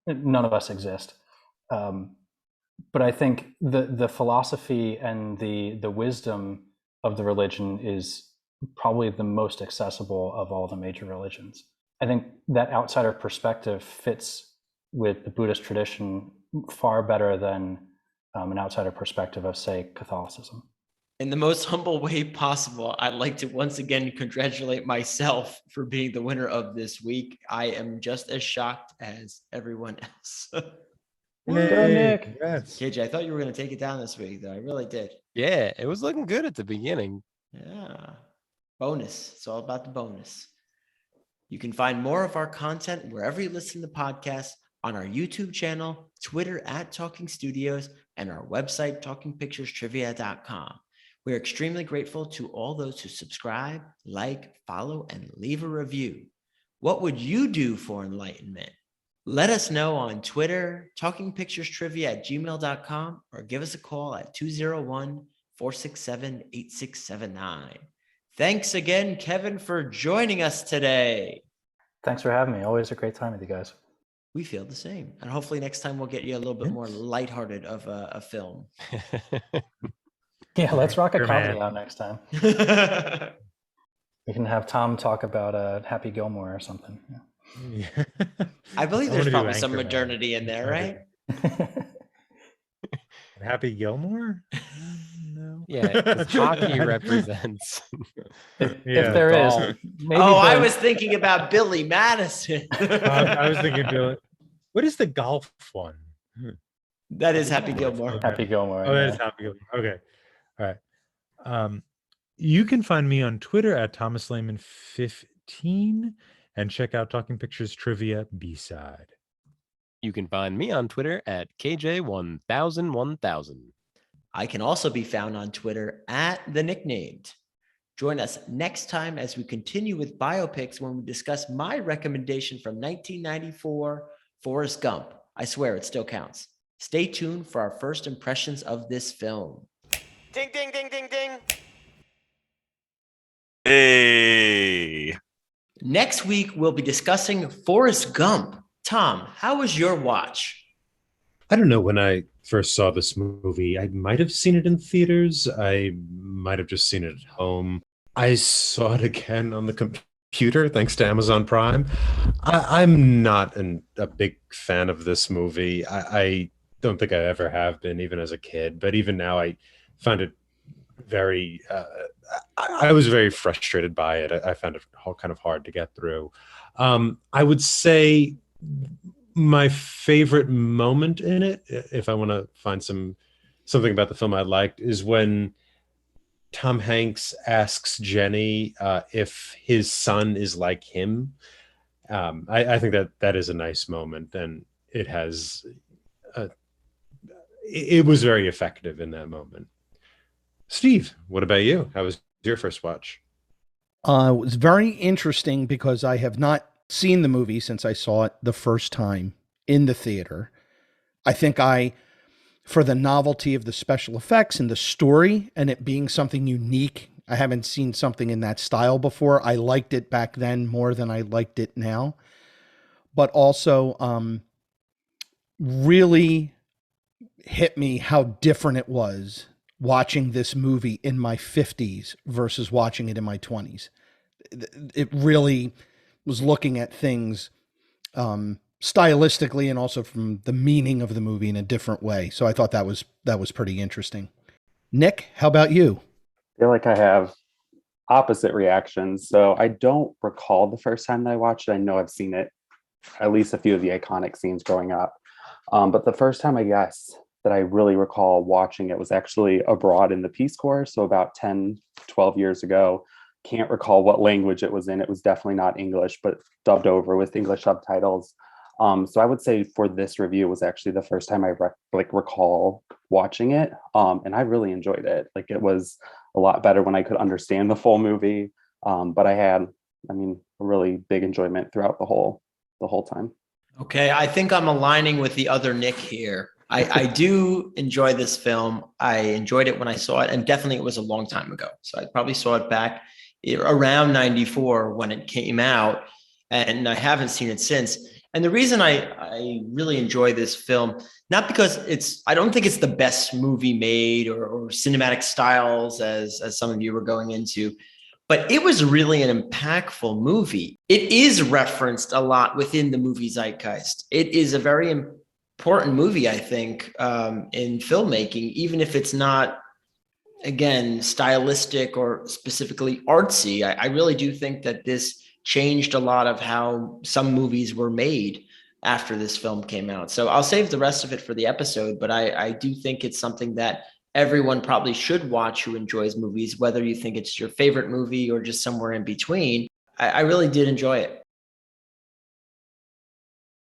none of us exist. But I think the philosophy and the wisdom of the religion is probably the most accessible of all the major religions. I think that outsider perspective fits with the Buddhist tradition far better than an outsider perspective of, say, Catholicism. In the most humble way possible, I'd like to once again congratulate myself for being the winner of this week. I am just as shocked as everyone else. Go, Nick. Congrats. KJ, I thought you were going to take it down this week, though. I really did. Yeah, it was looking good at the beginning. Yeah. Bonus. It's all about the bonus. You can find more of our content wherever you listen to podcasts, on our YouTube channel, Twitter @Talking Studios, and our website, talkingpicturestrivia.com. We're extremely grateful to all those who subscribe, like, follow, and leave a review. What would you do for enlightenment? Let us know on Twitter, talkingpicturestrivia@gmail.com, or give us a call at 201-467-8679. Thanks again, Kevin, for joining us today. Thanks for having me. Always a great time with you guys. We feel the same. And hopefully next time we'll get you a little bit more lighthearted of a film. Yeah, let's rock a comedy out next time. We can have Tom talk about Happy Gilmore or something. Yeah. I believe there's probably some modernity in there, right? Happy Gilmore? No. Yeah, because hockey represents. If there is, maybe I was thinking about Billy Madison. I was thinking Billy. What is the golf one? That is Happy Gilmore. Okay. Happy Gilmore. Oh, that is Happy Gilmore. Okay. All right. You can find me on Twitter @ThomasLehman15 and check out Talking Pictures Trivia B-Side. You can find me on Twitter @KJ10001000. I can also be found on Twitter @TheNicknamed. Join us next time as we continue with biopics when we discuss my recommendation from 1994, Forrest Gump. I swear it still counts. Stay tuned for our first impressions of this film. Ding, ding, ding, ding, ding. Hey. Next week, we'll be discussing Forrest Gump. Tom, how was your watch? I don't know when I first saw this movie. I might have seen it in theaters. I might have just seen it at home. I saw it again on the computer thanks to Amazon Prime. I'm not a big fan of this movie. I don't think I ever have been, even as a kid. But even now, I found it very... I was very frustrated by it. I found it kind of hard to get through. I would say my favorite moment in it, if I want to find something about the film I liked, is when Tom Hanks asks Jenny if his son is like him. I think that is a nice moment, and it was very effective in that moment. Steve, what about you? How was your first watch? It was very interesting because I have not seen the movie since I saw it the first time in the theater. I think for the novelty of the special effects and the story and it being something unique, I haven't seen something in that style before. I liked it back then more than I liked it now. But also, really hit me how different it was watching this movie in my 50s versus watching it in my 20s. It really was looking at things stylistically and also from the meaning of the movie in a different way. So I thought that was pretty interesting. Nick, how about you? I feel like I have opposite reactions. So I don't recall the first time that I watched it. I know I've seen it, at least a few of the iconic scenes growing up. But the first time, I guess, that I really recall watching it was actually abroad in the Peace Corps. So about 10, 12 years ago. Can't recall what language it was in. It was definitely not English, but dubbed over with English subtitles. So I would say for this review was actually the first time I recall watching it. And I really enjoyed it. Like, it was a lot better when I could understand the full movie. But I had, a really big enjoyment throughout the whole time. Okay, I think I'm aligning with the other Nick here. I do enjoy this film. I enjoyed it when I saw it, and definitely it was a long time ago. So I probably saw it back around 94 when it came out, and I haven't seen it since. And the reason I really enjoy this film, not because I don't think it's the best movie made or cinematic styles as some of you were going into, but it was really an impactful movie. It is referenced a lot within the movie zeitgeist. It is a very important movie, I think, in filmmaking, even if it's not, again, stylistic or specifically artsy. I really do think that this changed a lot of how some movies were made after this film came out. So I'll save the rest of it for the episode, but I do think it's something that everyone probably should watch who enjoys movies, whether you think it's your favorite movie or just somewhere in between. I really did enjoy it.